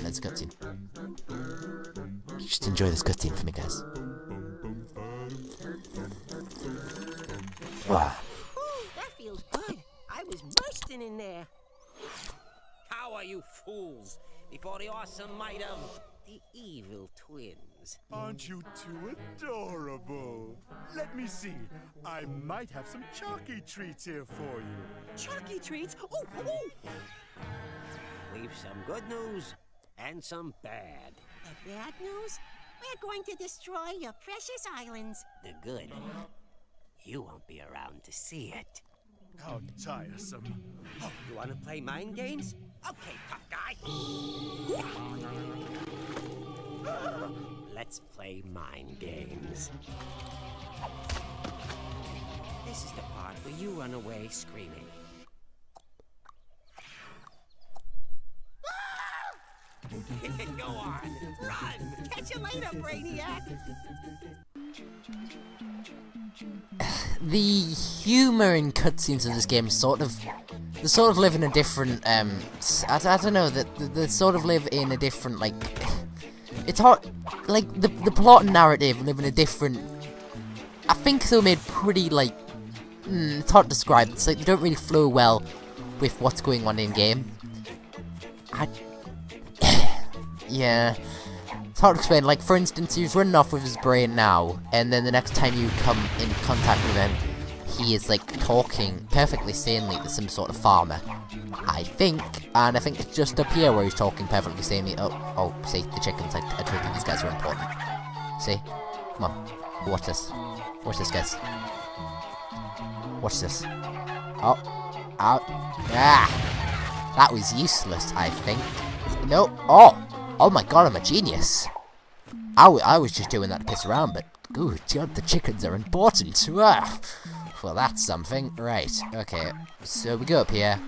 there's a cutscene. Just enjoy this cutscene for me, guys. Wow. That feels good. I was bursting in there. How are you fools before the awesome might of the evil twins? Aren't you two adorable? Let me see. I might have some chalky treats here for you. Chalky treats? Oh, oh! We've some good news and some bad. The bad news? We're going to destroy your precious islands. The good? You won't be around to see it. How tiresome. Oh, you want to play mind games? Okay, tough guy. Let's play mind games. This is the part where you run away screaming. Go on, run! Catch you later, Brainiac! The humour in cutscenes of this game is they sort of live in a different, I don't know, they sort of live in a different, like, it's hard, like, the plot and narrative live in a different, I think they're made pretty, like, it's hard to describe, it's like they don't really flow well with what's going on in game. Yeah, it's hard to explain. Like, for instance, he's running off with his brain now, and then the next time you come in contact with him, he is, like, talking perfectly sanely to some sort of farmer, I think. And I think it's just up here where he's talking perfectly sanely. Oh, see, the chickens. I told you these guys are important. See? Come on. Watch this. Watch this, guys. Watch this. Oh. Ah! That was useless, I think. No. Oh my god, I'm a genius. I was just doing that to piss around, but good god, the chickens are important. Ah. Well, that's something. Right, okay. So we go up here,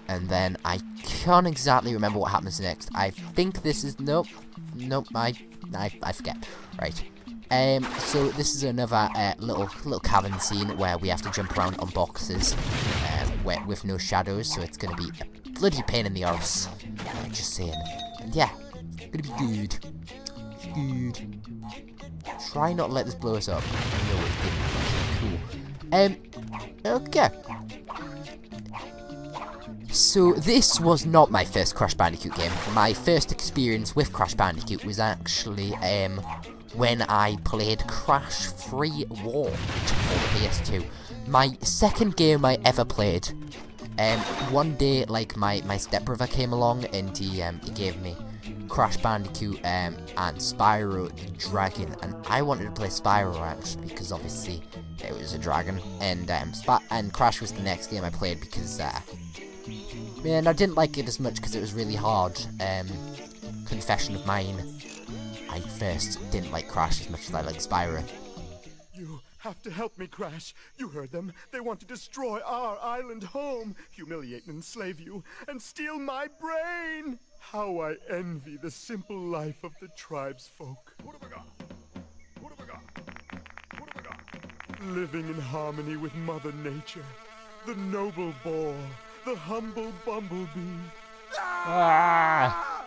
and then I can't exactly remember what happens next. I think this is... Nope, I forget. Right. So this is another little cavern scene where we have to jump around on boxes with no shadows, so it's going to be a bloody pain in the arse. Just saying. And yeah, gonna be good. Good. Try not to let this blow us up. No, it didn't. Cool. Okay. So this was not my first Crash Bandicoot game. My first experience with Crash Bandicoot was actually when I played Crash Free Walk for the PS2. My second game I ever played. One day, like, my stepbrother came along and he gave me Crash Bandicoot and Spyro the Dragon, and I wanted to play Spyro actually because obviously it was a dragon, and Crash was the next game I played because man, I didn't like it as much because it was really hard. Confession of mine, I first didn't like Crash as much as I liked Spyro. You have to help me, Crash. You heard them. They want to destroy our island home, humiliate and enslave you, and steal my brain. How I envy the simple life of the tribesfolk. Living in harmony with Mother Nature, the noble boar, the humble bumblebee. Ah!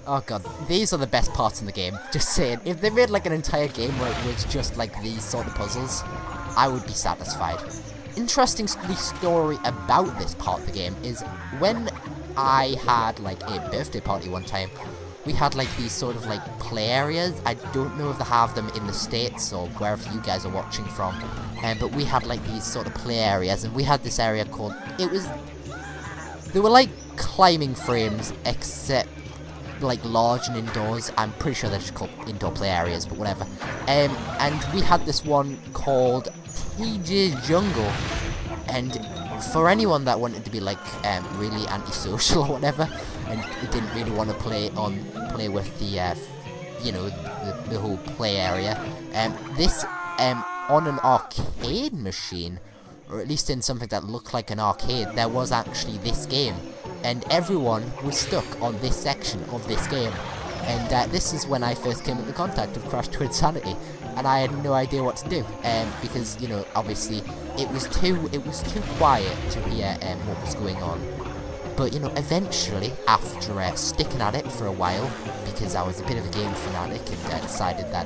Oh god, these are the best parts in the game. Just saying, if they made like an entire game where it was just like these sort of puzzles, I would be satisfied. Interesting story about this part of the game is when I had like a birthday party one time, we had like these sort of like play areas. I don't know if they have them in the States or wherever you guys are watching from, but we had like these sort of play areas, and we had this area called, they were like climbing frames except like large and indoors. I'm pretty sure they're just called indoor play areas, but whatever. And we had this one called TJ Jungle, and for anyone that wanted to be like really antisocial or whatever, and didn't really want to play with the you know, the whole play area, this on an arcade machine, or at least in something that looked like an arcade, there was actually this game, and everyone was stuck on this section of this game. And this is when I first came into contact with Crash Twinsanity, and I had no idea what to do, because, you know, obviously it was too quiet to hear what was going on. But, you know, eventually, after sticking at it for a while, because I was a bit of a game fanatic and decided that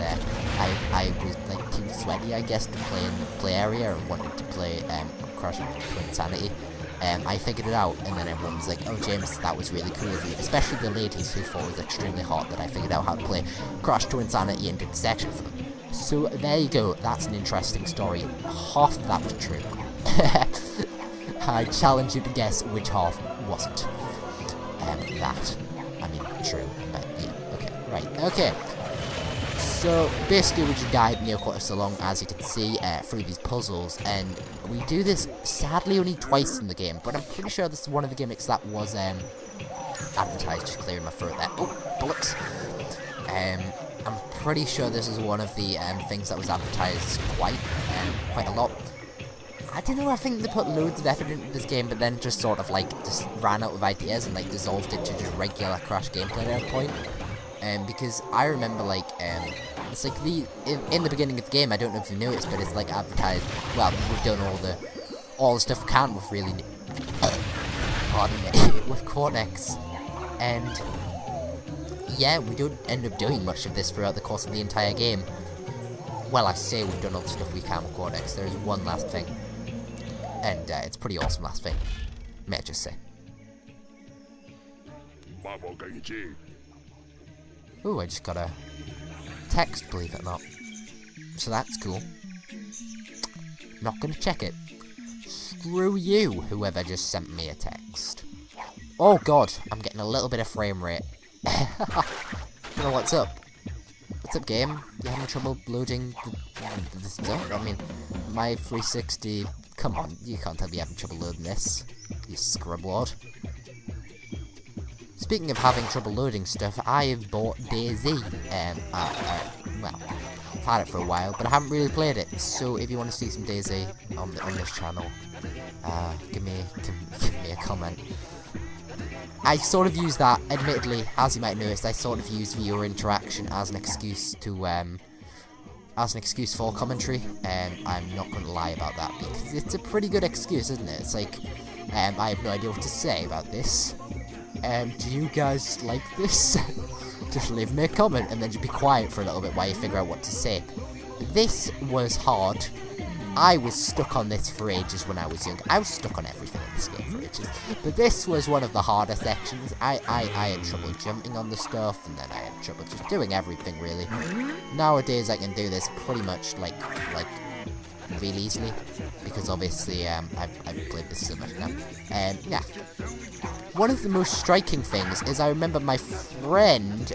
I was like too sweaty, I guess, to play in the play area and wanted to play Crash Twinsanity. I figured it out, and then everyone was like, oh James, that was really cool of you, especially the ladies who thought it was extremely hot that I figured out how to play Crash Twinsanity and did the section for them. So there you go, that's an interesting story. Half of that was true. I challenge you to guess which half wasn't. True, but yeah, okay, right, okay. So, basically we just guide Neocortex along, as you can see, through these puzzles, and we do this, sadly, only twice in the game, but I'm pretty sure this is one of the gimmicks that was, advertised, just clearing my throat there. Oh, bullets. I'm pretty sure this is one of the, things that was advertised quite a lot. I don't know, I think they put loads of effort into this game, but then just sort of, like, just ran out of ideas and, like, dissolved it to just regular Crash gameplay at a point. Because I remember, like, it's like in the beginning of the game, I don't know if you noticed, but it's, like, advertised, well, we've done all the stuff we can with really, pardon me, with Cortex. And, yeah, we don't end up doing much of this throughout the course of the entire game. Well, I say we've done all the stuff we can with Cortex. There is one last thing. And it's a pretty awesome last thing, may I just say. Ooh, I just got a text, believe it or not. So that's cool. Not gonna check it. Screw you, whoever just sent me a text. Oh god, I'm getting a little bit of frame rate. Don't know what's up. What's up, game? You having trouble loading the stuff? I mean, my 360... Come on, you can't tell me you're having trouble loading this, you scrublord. Speaking of having trouble loading stuff, I have bought DayZ. Well, I've had it for a while, but I haven't really played it. So if you want to see some DayZ on this channel, give me a comment. I sort of use that, admittedly, as you might notice, I sort of use viewer interaction as an excuse to for commentary, and I'm not going to lie about that, because it's a pretty good excuse, isn't it? It's like, I have no idea what to say about this. Do you guys like this? Just leave me a comment, and then just be quiet for a little bit while you figure out what to say. This was hard. I was stuck on this for ages when I was young. I was stuck on everything in this game for ages. But this was one of the harder sections. I had trouble jumping on the stuff, and then I had trouble just doing everything, really. Nowadays, I can do this pretty much, like really easily. Because, obviously, I've played this so much now. Yeah. One of the most striking things is I remember my friend,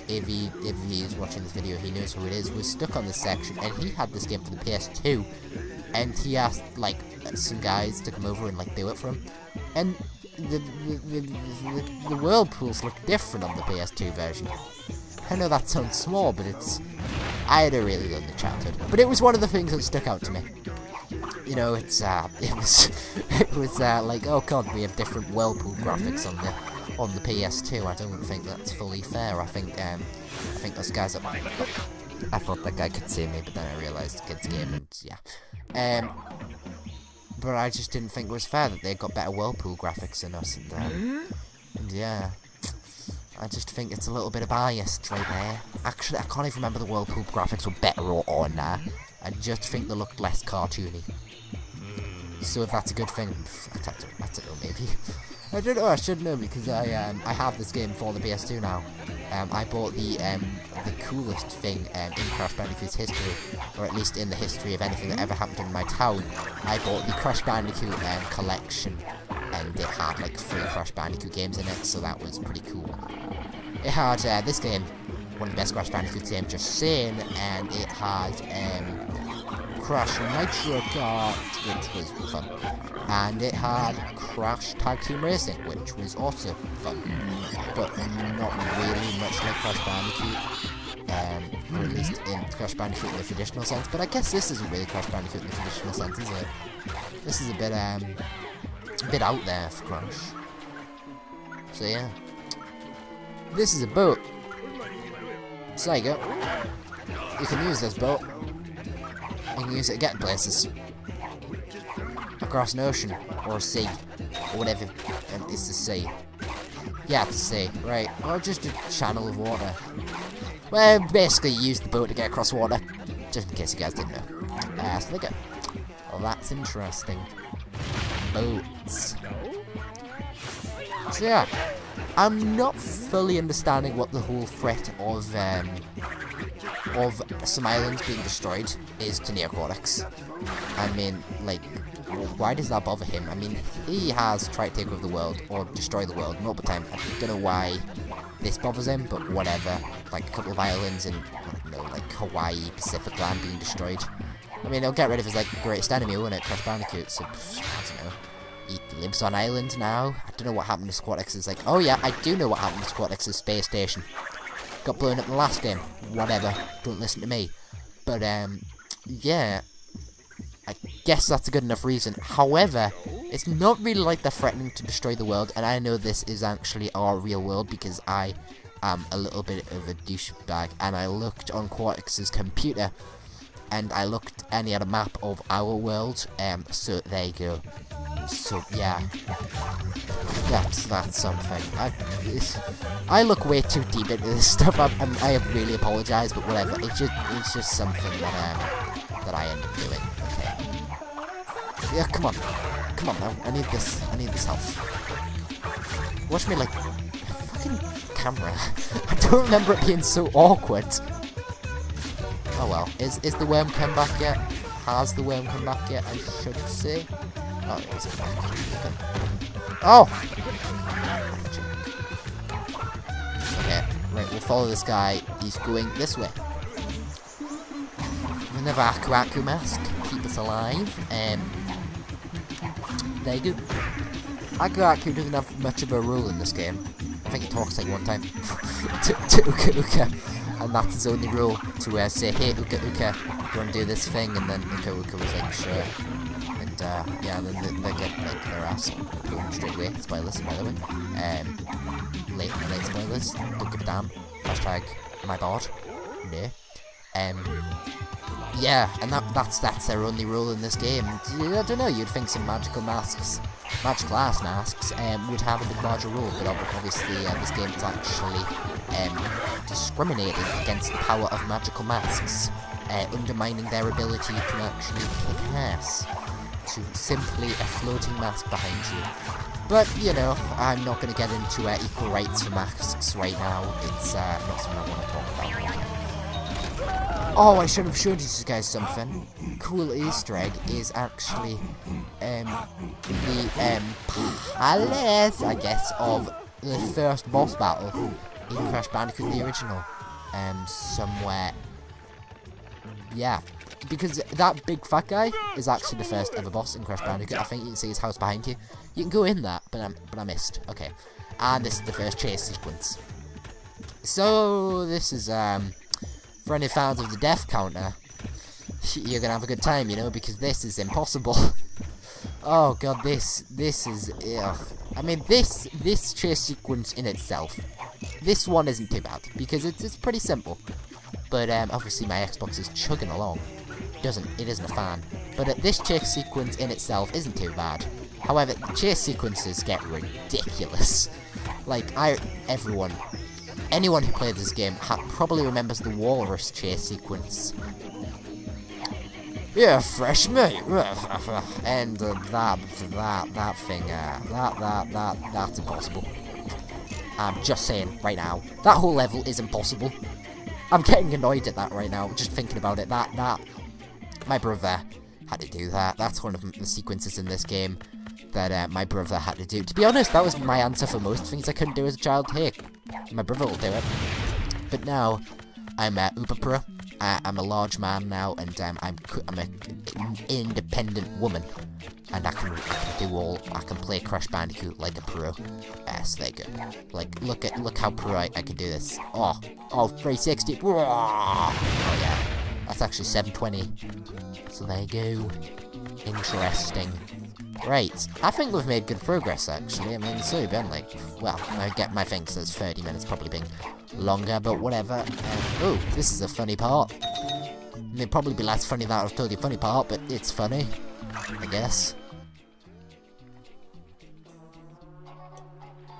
if he's watching this video, he knows who it is, was stuck on this section, and he had this game for the PS2, and he asked, like, some guys to come over and, like, do it for him, and the whirlpools look different on the PS2 version. I know that sounds small, but I had a really lovely childhood, but it was one of the things that stuck out to me. You know, it was like, oh god, we have different whirlpool graphics on the PS2. I don't think that's fully fair. I think those guys are... I thought that guy could see me, but then I realised the kid's game, and yeah. But I just didn't think it was fair that they got better whirlpool graphics than us, and yeah. I just think it's a little bit of biased right there. Actually, I can't even remember the whirlpool graphics were better or nah. I just think they looked less cartoony. So if that's a good thing, I don't know, maybe. I don't know, I should know, because I have this game for the PS2 now. I bought the coolest thing in Crash Bandicoot's history, or at least in the history of anything that ever happened in my town. I bought the Crash Bandicoot collection, and it had like 3 Crash Bandicoot games in it, so that was pretty cool. It had this game, one of the best Crash Bandicoot games, just saying, and it had Crash Nitro Kart, which was fun, and it had Crash Tag Team Racing, which was also fun, but not really much like Crash Bandicoot, or at least in Crash Bandicoot in the traditional sense. But I guess this isn't really Crash Bandicoot in the traditional sense, is it? This is a bit out there for Crash. So yeah, this is a boat. So there you go. You can use this boat. You can use it to get places. Across an ocean or a sea. or whatever is to say. Yeah, to say, right, or just a channel of water. Well, basically use the boat to get across water, just in case you guys didn't know. So there you go. Well, that's interesting. Boats. So yeah, I'm not fully understanding what the whole threat of some islands being destroyed is to Neocortex. I mean, like, why does that bother him? I mean, he has tried to take over the world, or destroy the world multiple times. I don't know why this bothers him, but whatever. Like, a couple of islands in, you know, like, Hawaii, Pacific land being destroyed. I mean, he'll get rid of his, like, greatest enemy, won't it? Crash Bandicoot, so, I don't know. He lives on island now. I don't know what happened to Squatex's, like, oh yeah, I do know what happened to Squatex's space station. Got blown up in the last game. Whatever. Don't listen to me. But, yeah. I guess that's a good enough reason. However, it's not really like they're threatening to destroy the world, and I know this is actually our real world because I am a little bit of a douchebag, and I looked on Quartex's computer, and I looked and he had a map of our world, so there you go. So, yeah. That's something. I look way too deep into this stuff. I really apologise, but whatever. It's just something that I end up doing. Okay. Yeah, come on now. I need this health. Watch me like fucking camera. I don't remember it being so awkward. Oh well. Is the worm come back yet? Has the worm come back yet? I should say. Oh, it is back. Okay. Oh! Okay, right, we'll follow this guy. He's going this way. Another Aku mask. Keep us alive. There you go. Aku doesn't have much of a role in this game. I think he talks like one time to Uka Uka. And that's his only role, to say, hey Uka Uka, do you want to do this thing? And then Uka Uka was like, sure. Yeah, then they get like their ass blown straight away. Spoilers, by the way. Late spoilers. Don't give a damn. Hashtag my bod. No. Yeah, and that's their only role in this game. I don't know. You'd think some magical ass masks would have a bit larger role, but obviously this game is actually discriminating against the power of magical masks, undermining their ability to actually kick ass. To simply a floating mask behind you. But, you know, I'm not going to get into equal rights for masks right now. It's not something I want to talk about. Oh, I should have showed you guys something. Cool Easter egg is actually the palace, I guess, of the first boss battle in Crash Bandicoot the original. Somewhere. Yeah. Because that big fat guy is actually the first ever boss in Crash Bandicoot. I think you can see his house behind you. You can go in that, but I missed. Okay. And this is the first chase sequence. So, this is, for any fans of the death counter, you're gonna have a good time, you know, because this is impossible. Oh god, this is, ugh. I mean, this chase sequence in itself, this one isn't too bad, because it's pretty simple. But, obviously my Xbox is chugging along. It isn't a fan. But this chase sequence in itself isn't too bad. However, chase sequences get ridiculous. Like, anyone who played this game probably remembers the walrus chase sequence. Yeah, fresh meat. And that thing, that's impossible. I'm just saying right now, that whole level is impossible. I'm getting annoyed at that right now, just thinking about it. My brother had to do that. That's one of the sequences in this game that my brother had to do. To be honest, that was my answer for most things I couldn't do as a child. Hey, my brother will do it. But now, I'm uber pro. I'm a large man now, and I'm an independent woman. And I can play Crash Bandicoot like a pro. So there you go. Like, look how pro I can do this. Oh, 360. Oh yeah. That's actually 720. So there you go. Interesting. Right. I think we've made good progress, actually. I mean, it's only been like, well, I get my thing says 30 minutes, probably been longer, but whatever. Oh, this is a funny part. It'd probably be less funny than I've told you funny part, but it's funny, I guess.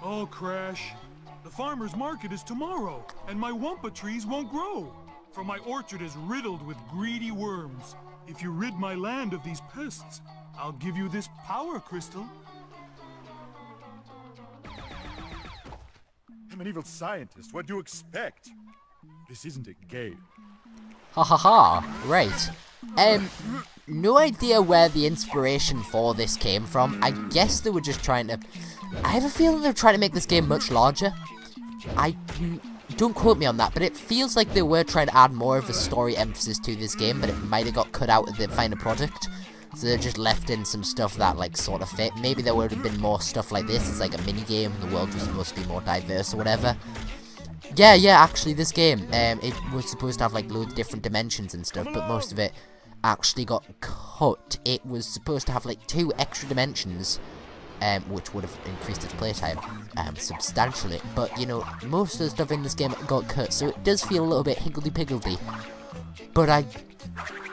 Oh, Crash. The farmer's market is tomorrow, and my wampa trees won't grow, for my orchard is riddled with greedy worms. If you rid my land of these pests, I'll give you this power crystal. I'm an evil scientist. What do you expect? This isn't a game. Ha ha ha. Right. No idea where the inspiration for this came from. I guess they were just trying to... I have a feeling they were trying to make this game much larger. Don't quote me on that, but it feels like they were trying to add more of a story emphasis to this game, but it might have got cut out of the final product. So they just left in some stuff that, like, sort of fit. Maybe there would have been more stuff like this. It's like a mini-game, the world was supposed to be more diverse or whatever. Yeah, actually, this game, it was supposed to have, like, loads of different dimensions and stuff, but most of it actually got cut. It was supposed to have, like, 2 extra dimensions, which would have increased its playtime substantially. But, you know, most of the stuff in this game got cut, so it does feel a little bit higgledy-piggledy. But I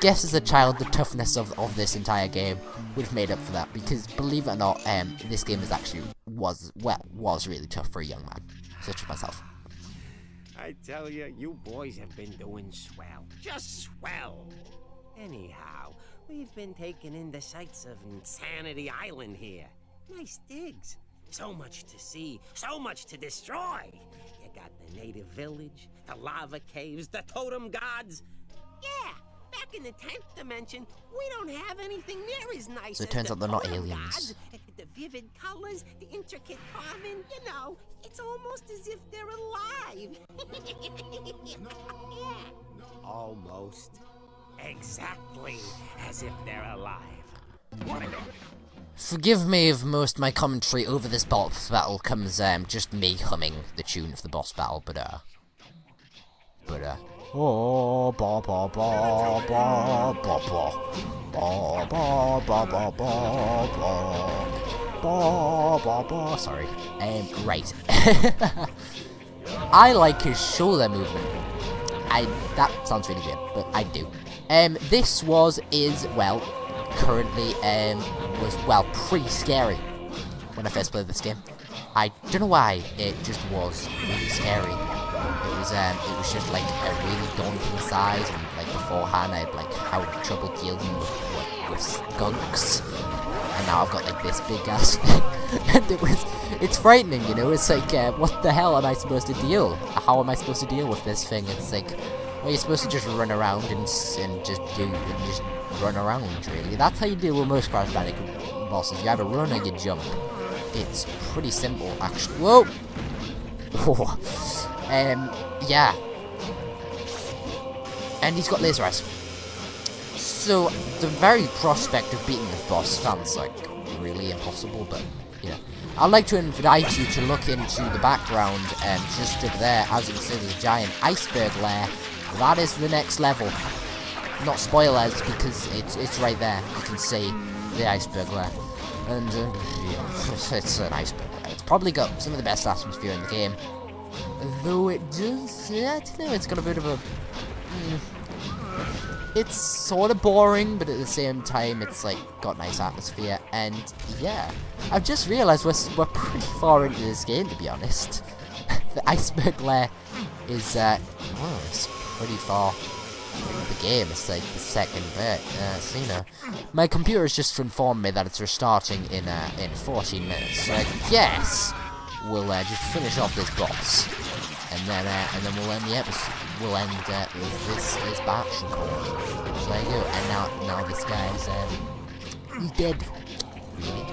guess as a child, the toughness of this entire game would have made up for that, because believe it or not, this game was really tough for a young man, such as myself. I tell you boys have been doing swell. Just swell. Anyhow, we've been taking in the sights of Twinsanity Island here. Nice digs. So much to see, so much to destroy. You got the native village, the lava caves, the totem gods. Yeah, back in the 10th dimension, we don't have anything near as nice So it as turns the out they're not totem aliens. gods. The vivid colors, the intricate carving, you know, it's almost as if they're alive. Yeah. Almost. Exactly as if they're alive. Forgive me if most of my commentary over this boss battle comes just me humming the tune of the boss battle, but oh, ba ba ba ba ba ba ba ba ba ba ba ba ba. Sorry. Right. I like his shoulder movement. That sounds really good, but I do. This currently was pretty scary when I first played this game. I don't know why, it just was really scary. It was just like a really daunting size, and like beforehand I'd like had trouble dealing with skunks, and now I've got like this big ass thing, and it's frightening, you know. It's like what the hell am I supposed to deal? How am I supposed to deal with this thing? It's like, well, you're supposed to just run around and just run around, really. That's how you deal with most Crash Bandicoot bosses. You either run or you jump. It's pretty simple, actually. Whoa! Yeah. And he's got laser eyes. So, the very prospect of beating this boss sounds like really impossible, but, you know. I'd like to invite you to look into the background, just over there. As you can see, there's a giant iceberg lair. That is the next level. Not spoilers, because it's right there. You can see the iceberg lair. And, yeah, it's an iceberg lair. It's probably got some of the best atmosphere in the game. Though it does, yeah, I don't know, it's got a bit of a... It's sort of boring, but at the same time, it's like got nice atmosphere. And yeah, I've just realised we're pretty far into this game, to be honest. The iceberg lair is it's pretty far into the game. It's like the second bit. So, you know, my computer has just informed me that it's restarting in 14 minutes. So I guess we'll just finish off this boss, and then we'll end the episode. We'll end with this batch record. So there you go. And now this guy's he's dead. Really.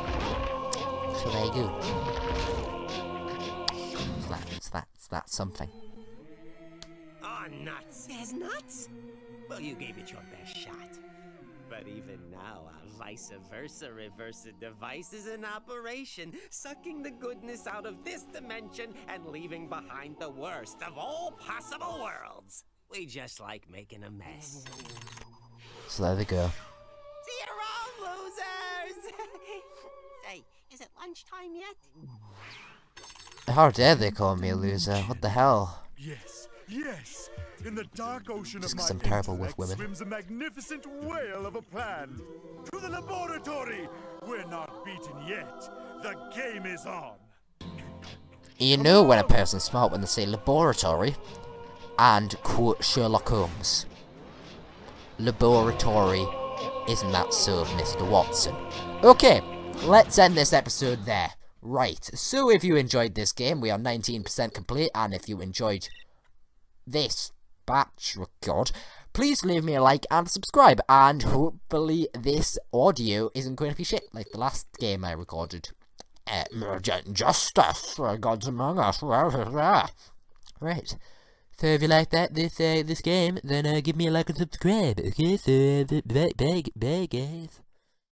So there you go. So that's something. Oh, nuts. There's nuts? Well, you gave it your best shot. But even now, our vice versa reversa device is in operation, sucking the goodness out of this dimension and leaving behind the worst of all possible worlds. We just like making a mess. So there they go. See you around, losers! Say, is it lunchtime yet? How dare they call me a loser? What the hell? Yes, yes. In the dark ocean Just of 'cause my I'm terrible with intellect women. swims a magnificent whale of a plan. To the laboratory! We're not beaten yet. The game is on. You know when a person's smart when they say laboratory and quote Sherlock Holmes. Laboratory, isn't that so, Mr. Watson? Okay, let's end this episode there. Right, so if you enjoyed this game, we are 19% complete, and if you enjoyed this batch record, please leave me a like and subscribe, and hopefully this audio isn't going to be shit like the last game I recorded. Justice, Gods Among Us. Right. So if you like this game, then give me a like and subscribe. Okay, so bye guys.